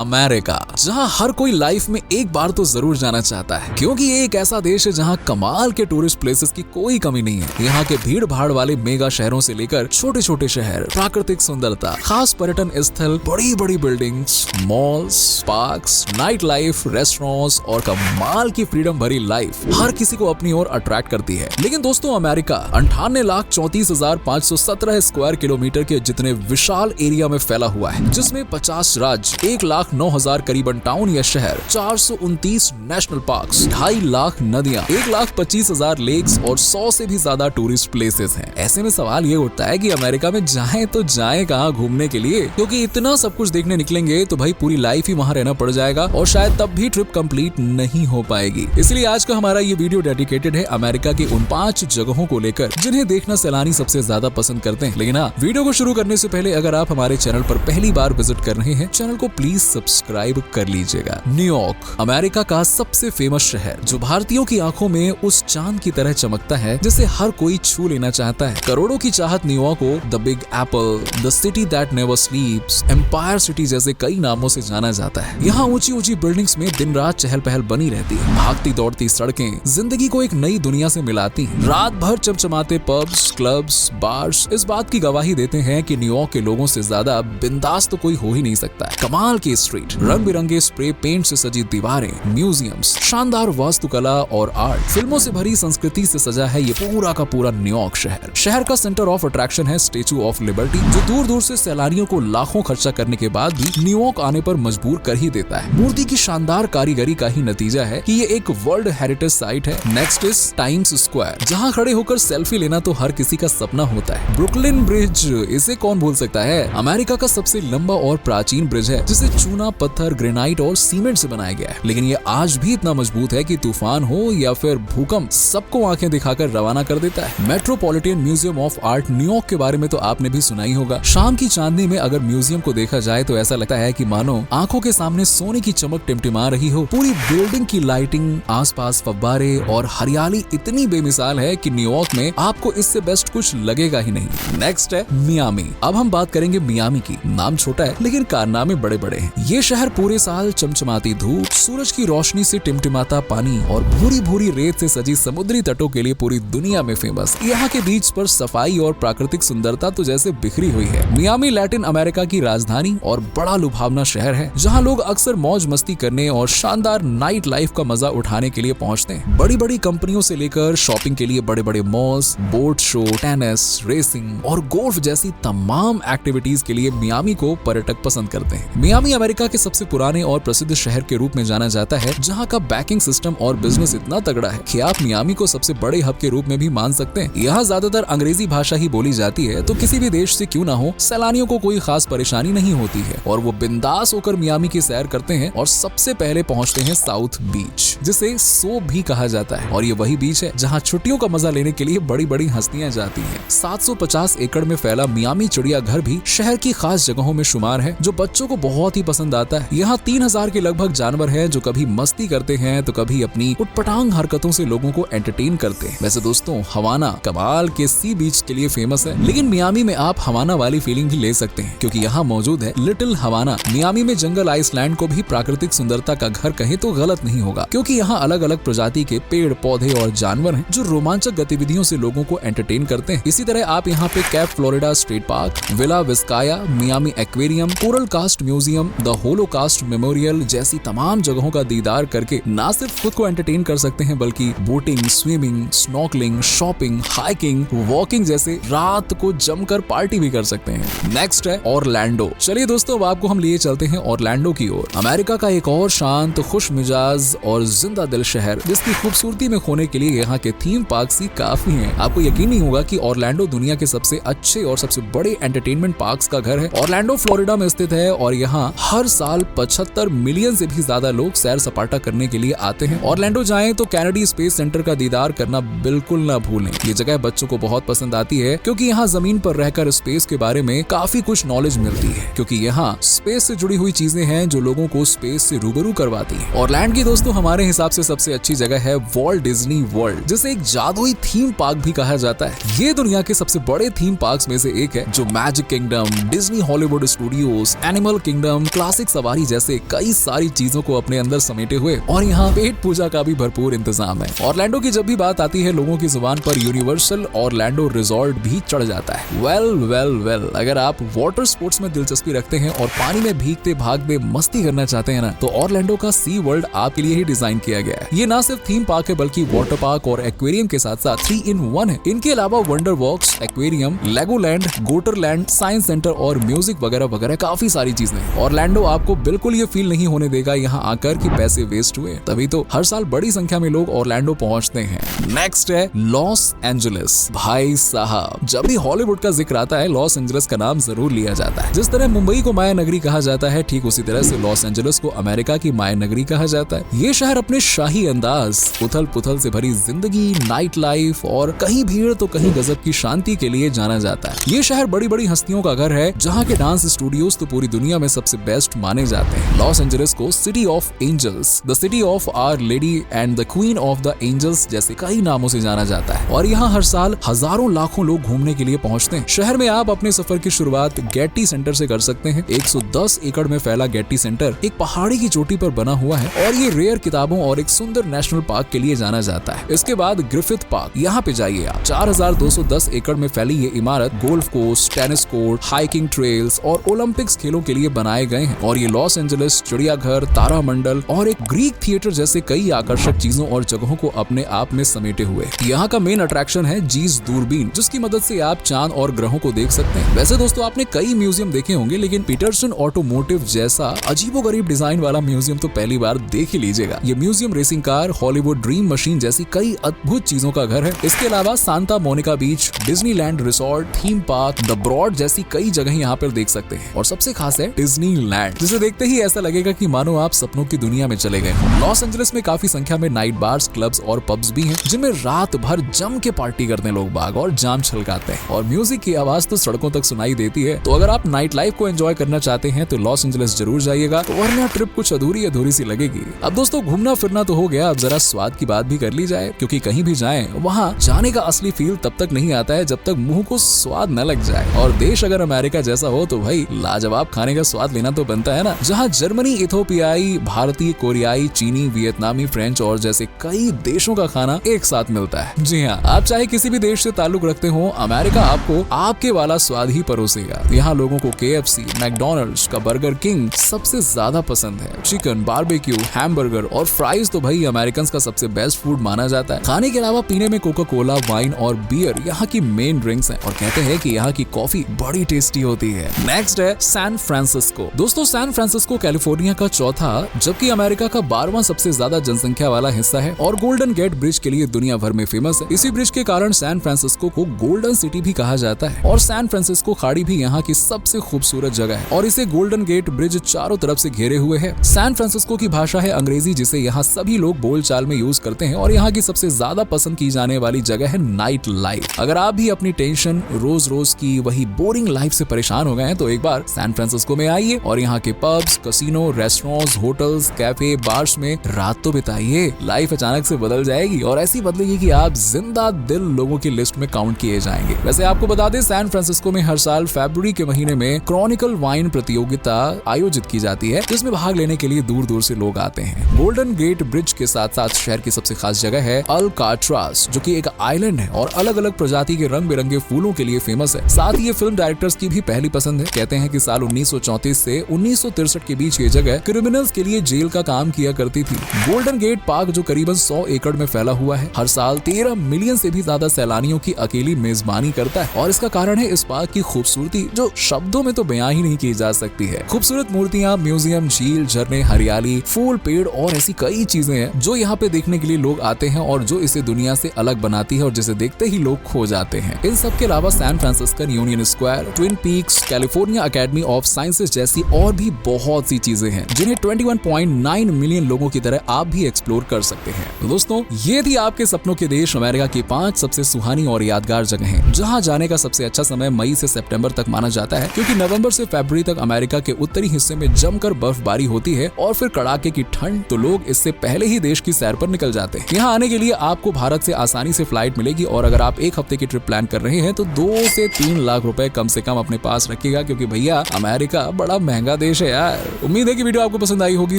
America, जहां हर कोई life में एक बार तो जरूर जाना चाहता है, क्योंकि ये एक ऐसा देश है जहां कमाल के टूरिस्ट प्लेसेस की कोई कमी नहीं है। यहाँ के भीड़ भाड़ वाले मेगा शहरों से लेकर छोटे छोटे शहर, प्राकृतिक सुंदरता, खास पर्यटन स्थल, बड़ी बड़ी buildings, malls, parks, night life, restaurants और कमाल की फ्रीडम भरी लाइफ हर किसी को अपनी ओर अट्रैक्ट करती है। लेकिन दोस्तों, अमेरिका 98,34,517 स्क्वायर किलोमीटर के जितने विशाल एरिया में फैला हुआ है, जिसमें 50 राज्य, 1,09,000 करीबन टाउन या शहर, 429 नेशनल पार्क्स, 2.5 लाख नदियां, 1,25,000 लेक्स और 100 से भी ज्यादा टूरिस्ट प्लेसेस हैं। ऐसे में सवाल ये उठता है कि अमेरिका में जाएं तो जाएं कहां घूमने के लिए, क्योंकि इतना सब कुछ देखने निकलेंगे तो भाई पूरी लाइफ ही वहां रहना पड़ जाएगा और शायद तब भी ट्रिप कंप्लीट नहीं हो पाएगी। इसलिए आज का हमारा ये वीडियो डेडिकेटेड है अमेरिका की उन 5 जगहों को लेकर जिन्हें देखना सैलानी सबसे ज्यादा पसंद करते हैं। लेकिन वीडियो को शुरू करने से पहले अगर आप हमारे चैनल पर पहली बार विजिट कर रहे हैं, चैनल को प्लीज सब्सक्राइब कर लीजिएगा। न्यूयॉर्क, अमेरिका का सबसे फेमस शहर, जो भारतीयों की आंखों में उस चांद की तरह चमकता है जिसे हर कोई छू लेना चाहता है। करोड़ों की चाहत न्यूयॉर्क को the Big Apple, the city that never sleeps, Empire City जैसे कई नामों से जाना जाता है। यहाँ ऊंची ऊंची बिल्डिंग्स में दिन रात चहल पहल बनी रहती है। भागती दौड़ती सड़कें जिंदगी को एक नई दुनिया से मिलाती हैं। रात भर चमचमाते पब्स, क्लब्स, बार्स इस बात की गवाही देते हैं कि न्यूयॉर्क के लोगों से ज्यादा बिंदास तो कोई हो ही नहीं सकता है। कमाल की स्ट्रीट, रंग बिरंगे स्प्रे पेंट से सजी दीवारें, म्यूजियम्स, शानदार वास्तुकला और आर्ट, फिल्मों से भरी संस्कृति से सजा है ये पूरा का पूरा न्यूयॉर्क शहर। शहर का सेंटर ऑफ अट्रैक्शन है स्टैच्यू ऑफ लिबर्टी, जो दूर दूर से सैलानियों को लाखों खर्चा करने के बाद भी न्यूयॉर्क आने पर मजबूर कर ही देता है। मूर्ति की शानदार कारीगरी का ही नतीजा है कि ये एक वर्ल्ड हेरिटेज साइट है। नेक्स्ट इज टाइम्स स्क्वायर, जहाँ खड़े होकर सेल्फी लेना तो हर किसी का सपना होता है। ब्रुकलिन ब्रिज, इसे कौन भूल सकता है। अमेरिका का सबसे लंबा और प्राचीन ब्रिज है, जिसे चूना, पत्थर, ग्रेनाइट और सीमेंट से बनाया गया है। लेकिन ये आज भी इतना मजबूत है कि तूफान हो या फिर भूकंप सबको आंखें दिखाकर रवाना कर देता है। Metropolitan museum of art New York के बारे में तो आपने भी सुना ही होगा। शाम की चांदनी में अगर म्यूजियम को देखा जाए तो ऐसा लगता है कि मानो आंखों के सामने सोने की चमक टिमटिमा रही हो। पूरी बिल्डिंग की लाइटिंग, आसपास फव्वारे और हरियाली इतनी बेमिसाल है कि न्यूयॉर्क में आपको इससे बेस्ट कुछ लगेगा ही नहीं। नेक्स्ट है मियामी। अब हम बात करेंगे मियामी की। नाम छोटा है लेकिन कारनामे बड़े बड़े हैं। ये शहर पूरे साल चमचमाती धूप, सूरज की रोशनी से टिमटिमाता पानी और भूरी भूरी रेत से सजी समुद्री तटों के लिए पूरी दुनिया में फेमस। यहाँ के बीच पर सफाई और प्राकृतिक सुंदरता तो जैसे बिखरी हुई है। मियामी लैटिन अमेरिका की राजधानी और बड़ा लुभावना शहर है, जहाँ लोग अक्सर मौज मस्ती करने और शानदार नाइट लाइफ का मजा उठाने के लिए पहुँचते हैं। बड़ी बड़ी कंपनियों से लेकर शॉपिंग के लिए बड़े बड़े malls, boat show, tennis, racing और गोल्फ जैसी तमाम एक्टिविटीज के लिए मियामी को पर्यटक पसंद करते हैं। मियामी अमेरिका के सबसे पुराने और प्रसिद्ध शहर के रूप में जाना जाता है, जहाँ का बैंकिंग सिस्टम और बिजनेस इतना तगड़ा है कि आप मियामी को सबसे बड़े हब के रूप में भी मान सकते हैं। यहाँ ज्यादातर अंग्रेजी भाषा ही बोली जाती है, तो किसी भी देश से क्यों ना हो, सैलानियों को कोई खास परेशानी नहीं होती है और वो बिंदास होकर मियामी की सैर करते हैं और सबसे पहले पहुँचते हैं साउथ बीच, जिसे सो भी कहा जाता है। और ये वही बीच है जहाँ छुट्टियों का मजा लेने के लिए बड़ी बड़ी हस्तियां जाती हैं। 750 एकड़ में फैला मियामी चिड़ियाघर भी शहर की खास जगहों में शुमार है, जो बच्चों को बहुत ही पसंद आता है। यहाँ 3000 के लगभग जानवर हैं, जो कभी मस्ती करते हैं तो कभी अपनी उटपटांग हरकतों से लोगों को एंटरटेन करते हैं। वैसे दोस्तों, हवाना कमाल के सी बीच के लिए फेमस है, लेकिन मियामी में आप हवाना वाली फीलिंग भी ले सकते हैं, क्योंकि यहाँ मौजूद है लिटिल हवाना। मियामी में जंगल आइसलैंड को भी प्राकृतिक सुंदरता का घर कहे तो गलत नहीं होगा, क्योंकि यहाँ अलग अलग प्रजाति के पेड़, पौधे और जानवर हैं, जो रोमांचक गतिविधियों से लोगों को एंटरटेन करते हैं। इसी तरह आप यहाँ पे Cape Florida State Park, Villa Vizcaya, Miami Aquarium, Coral Castle Museum, the Holocaust Memorial जैसी तमाम जगहों का दीदार करके ना सिर्फ खुद को एंटरटेन कर सकते हैं, बल्कि boating, swimming, snorkelling, shopping, hiking, walking जैसे रात को जमकर पार्टी भी कर सकते हैं। नेक्स्ट है ऑरलैंडो। चलिए दोस्तों, अब आपको हम लिए चलते हैं ऑरलैंडो की ओर। अमेरिका का एक और शांत, खुश मिजाज और जिंदा दिल शहर, जिसकी खूबसूरती में खोने के लिए यहाँ के थीम पार्क ही काफी हैं। आपको यकीन नहीं होगा कि ऑरलैंडो दुनिया के सबसे अच्छे और सबसे बड़े एंटरटेनमेंट पार्क्स का घर है। ऑरलैंडो फ्लोरिडा में स्थित है और यहाँ हर साल 75 मिलियन से भी ज्यादा लोग सैर सपाटा करने के लिए आते हैं। ऑरलैंडो जाएं तो कैनेडी स्पेस सेंटर का दीदार करना बिल्कुल ना भूलें। ये जगह बच्चों को बहुत पसंद आती है, क्योंकि यहाँ जमीन पर रहकर स्पेस के बारे में काफी कुछ नॉलेज मिलती है, क्योंकि यहाँ स्पेस से जुड़ी हुई चीजें हैं जो लोगों को स्पेस से रूबरू करवाती है। ऑरलैंडो की दोस्तों हमारे हिसाब से सबसे अच्छी जगह है वॉल्ट डिज्नी वर्ल्ड, जिसे एक जादुई थीम पार्क भी कहा जाता है। ये दुनिया के सबसे बड़े थीम पार्क्स में से एक है, जो magic kingdom, Disney Hollywood studios, animal kingdom, classic ऐतिहासिक सवारी जैसे कई सारी चीजों को अपने अंदर समेटे हुए, और यहाँ पेट पूजा का भी भरपूर इंतजाम है। ऑरलैंडो की जब भी बात आती है लोगों की जुबान पर यूनिवर्सल ऑरलैंडो रिजॉर्ट भी चढ़ जाता है। वेल अगर आप वाटर स्पोर्ट्स में दिलचस्पी रखते हैं और पानी में भीगते भागते मस्ती करना चाहते हैं ना, तो ऑरलैंडो का सी वर्ल्ड आपके लिए ही डिजाइन किया गया है। ये ना सिर्फ थीम पार्क है बल्कि वाटर पार्क और एक्वेरियम के साथ साथ 3 in 1 है। इनके अलावा वंडर वॉक्स, एक्वेरियम, लेगोलैंड, गोटरलैंड, साइंस सेंटर और म्यूजिक वगैरह वगैरह काफी सारी चीजें हैं। ऑरलैंडो आपको बिल्कुल ये फील नहीं होने देगा यहाँ आकर कि पैसे वेस्ट हुए, तभी तो हर साल बड़ी संख्या में लोग ऑरलैंडो पहुंचते हैं। नेक्स्ट है लॉस एंजलिस। भाई साहब, जब भी हॉलीवुड का जिक्र आता है लॉस एंजलिस का नाम जरूर लिया जाता है। जिस तरह मुंबई को माया नगरी कहा जाता है, ठीक उसी तरह से लॉस एंजलिस को अमेरिका की माया नगरी कहा जाता है। ये शहर अपने शाही अंदाज, उथल पुथल से भरी जिंदगी, नाइट लाइफ और कहीं भीड़ तो कहीं गजब की शांति के लिए जाना जाता है। ये शहर बड़ी बड़ी हस्तियों का घर है, जहाँ के डांस स्टूडियोज तो पूरी दुनिया में सबसे बेस्ट माने जाते हैं। लॉस एंजलिस को City of Angels, the City of Our Lady and the Queen of the Angels जैसे कई नामों से जाना जाता है, और यहाँ हर साल हजारों लाखों लोग घूमने के लिए पहुँचते हैं। शहर में आप अपने सफर की शुरुआत गेटी सेंटर से कर सकते हैं। 110 एकड़ में फैला गेटी सेंटर एक पहाड़ी की चोटी पर बना हुआ है, और ये रेयर किताबों और एक सुंदर नेशनल पार्क के लिए जाना जाता है। इसके बाद ग्रिफिथ पार्क, यहाँ पे जाइए आप। 4210 एकड़ में फैली ये इमारत golf course, tennis court, hiking trails और ओलंपिक्स खेलों के लिए बनाए गए हैं, और ये लॉस एंजलिस, चिड़ियाघर, तारामंडल और एक ग्रीक थिएटर जैसे कई आकर्षक चीजों और जगहों को अपने आप में समेटे हुए। यहाँ का मेन अट्रैक्शन है जीस दूरबीन, जिसकी मदद से आप चांद और ग्रहों को देख सकते हैं। वैसे दोस्तों आपने कई म्यूजियम देखे होंगे, लेकिन पीटरसन ऑटोमोटिव जैसा अजीबोगरीब डिजाइन वाला म्यूजियम तो पहली बार देख ही लीजिएगा। ये museum racing car, Hollywood dream machine जैसी कई अद्भुत चीजों का घर है। इसके अलावा Santa Monica beach, Disneyland resort, theme park, the Broad जैसी कई जगह यहाँ पर देख सकते हैं। और सबसे खास है डिज्नीलैंड, जिसे देखते ही ऐसा लगेगा कि मानो आप सपनों की दुनिया में चले गए हो। लॉस एंजलिस में काफी संख्या में नाइट बार्स, क्लब्स और पब्स भी हैं, जिनमें रात भर जम के पार्टी करते हैं लोग बाग और जाम छलकाते हैं, और म्यूजिक की आवाज तो सड़कों तक सुनाई देती है। तो अगर आप नाइट लाइफ को एंजॉय करना चाहते हैं तो लॉस एंजलिस जरूर जाइएगा, वरना ट्रिप कुछ अधूरी सी लगेगी। अब दोस्तों घूमना फिरना तो हो गया, अब जरा स्वाद की बात भी कर ली जाए, क्योंकि कहीं भी जाएं वहाँ जाने का असली फील तब तक नहीं आता है जब तक मुंह को स्वाद न लग जाए। और देश अगर अमेरिका जैसा हो तो भाई लाजवाब खाने का स्वाद लेना तो बनता है ना, जहाँ जर्मनी, इथोपियाई, भारतीय, कोरियाई, चीनी, वियतनामी, फ्रेंच और जैसे कई देशों का खाना एक साथ मिलता है। जी हाँ, आप चाहे किसी भी देश से ताल्लुक रखते हो, अमेरिका आपको आपके वाला स्वाद ही परोसेगा। यहाँ लोगों को KFC, मैकडॉनल्ड्स का बर्गर किंग सबसे ज्यादा पसंद है। चिकन, बारबेक्यू, हैमबर्गर और फ्राइज तो भाई अमेरिकन का सबसे बेस्ट फूड माना जाता है। खाने के अलावा पीने में कोका कोला, वाइन और बियर यहाँ की मेन ड्रिंक्स हैं, और कहते हैं कि यहाँ की कॉफी बड़ी टेस्टी होती है। नेक्स्ट है सैन फ्रांसिस्को। दोस्तों सैन फ्रांसिस्को कैलिफोर्निया का चौथा जबकि अमेरिका का 12वां सबसे ज्यादा जनसंख्या वाला हिस्सा है, और गोल्डन गेट ब्रिज के लिए दुनिया भर में फेमस है। इसी ब्रिज के कारण सैन फ्रांसिस्को को गोल्डन सिटी भी कहा जाता है, और सैन फ्रांसिस्को खाड़ी भी यहाँ की सबसे खूबसूरत जगह है, और इसे गोल्डन गेट ब्रिज चारों तरफ से घेरे हुए है। सैन फ्रांसिस्को की भाषा है अंग्रेजी, जिसे यहाँ सभी लोग बोलचाल में यूज करते हैं, और यहाँ की सबसे ज्यादा पसंद की जाने वाली जगह है नाइट लाइफ। अगर आप भी अपनी टेंशन, रोज की वही बोरिंग लाइफ से परेशान हो गए हैं तो एक बार सैन फ्रांसिस्को में आइए और यहाँ के pubs, casino, restaurants, hotels, cafe, bars में रात तो बिताइए। लाइफ अचानक से बदल जाएगी, और ऐसी बदलेगी कि आप जिंदा दिल लोगों की लिस्ट में काउंट किए जाएंगे। वैसे आपको बता दें सैन फ्रांसिस्को में हर साल फरवरी के महीने में क्रॉनिकल वाइन प्रतियोगिता आयोजित की जाती है, जिसमें भाग लेने के लिए दूर से लोग आते हैं। गोल्डन गेट ब्रिज के साथ साथ शहर की सबसे खास जगह है अल्काट्राज, जो कि एक आइलैंड है और अलग अलग प्रजाति के रंग बिरंगे फूलों के लिए फेमस है। साथ ही ये फिल्म डायरेक्टर्स की भी पहली पसंद है। कहते हैं कि साल 1934 से 1963 के बीच ये जगह क्रिमिनल्स के लिए जेल का काम किया करती थी। गोल्डन गेट पार्क जो करीबन 100 एकड़ में फैला हुआ है, हर साल 13 मिलियन से भी ज्यादा सैलानियों की अकेली मेजबानी करता है, और इसका कारण है इस पार्क की खूबसूरती जो शब्दों में तो बयां ही नहीं की जा सकती है। खूबसूरत मूर्तियां, म्यूजियम, झील, झरने, हरियाली, फूल, पेड़ और ऐसी कई चीजें हैं जो यहाँ पे देखने के लिए लोग आते हैं, और जो इसे दुनिया से अलग बनाती है और जिसे देखते ही लोग खो जाते हैं। इन सब के अलावा San Francisco, Union Square, Twin Peaks, California Academy of Sciences जैसी और भी बहुत सी चीजें हैं जिन्हें 21.9 मिलियन लोगों की तरह आप भी एक्सप्लोर कर सकते हैं। तो दोस्तों ये थी आपके सपनों के देश अमेरिका की 5 सबसे सुहानी और यादगार जगहें, जहां जाने का सबसे अच्छा समय मई से सितंबर तक माना जाता है, क्योंकि नवंबर से फरवरी तक अमेरिका के उत्तरी हिस्से में जमकर बर्फबारी होती है और फिर कड़ाके की ठंड, तो लोग इससे पहले ही देश की सैर पर निकल जाते हैं। यहाँ आने के लिए आपको भारत से आसानी से फ्लाइट मिलेगी, और अगर आप एक हफ्ते की ट्रिप प्लान कर रहे हैं तो 2 से 3 लाख रुपए कम से कम अपने पास रखिएगा, क्योंकि भैया अमेरिका बड़ा महंगा बड़ा देश है यार। उम्मीद है कि वीडियो आपको पसंद आई होगी,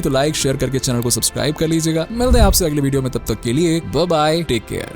तो लाइक शेयर करके चैनल को सब्सक्राइब कर लीजिएगा। मिलते हैं आपसे अगले वीडियो में, तब तक के लिए बाय बाय, टेक केयर।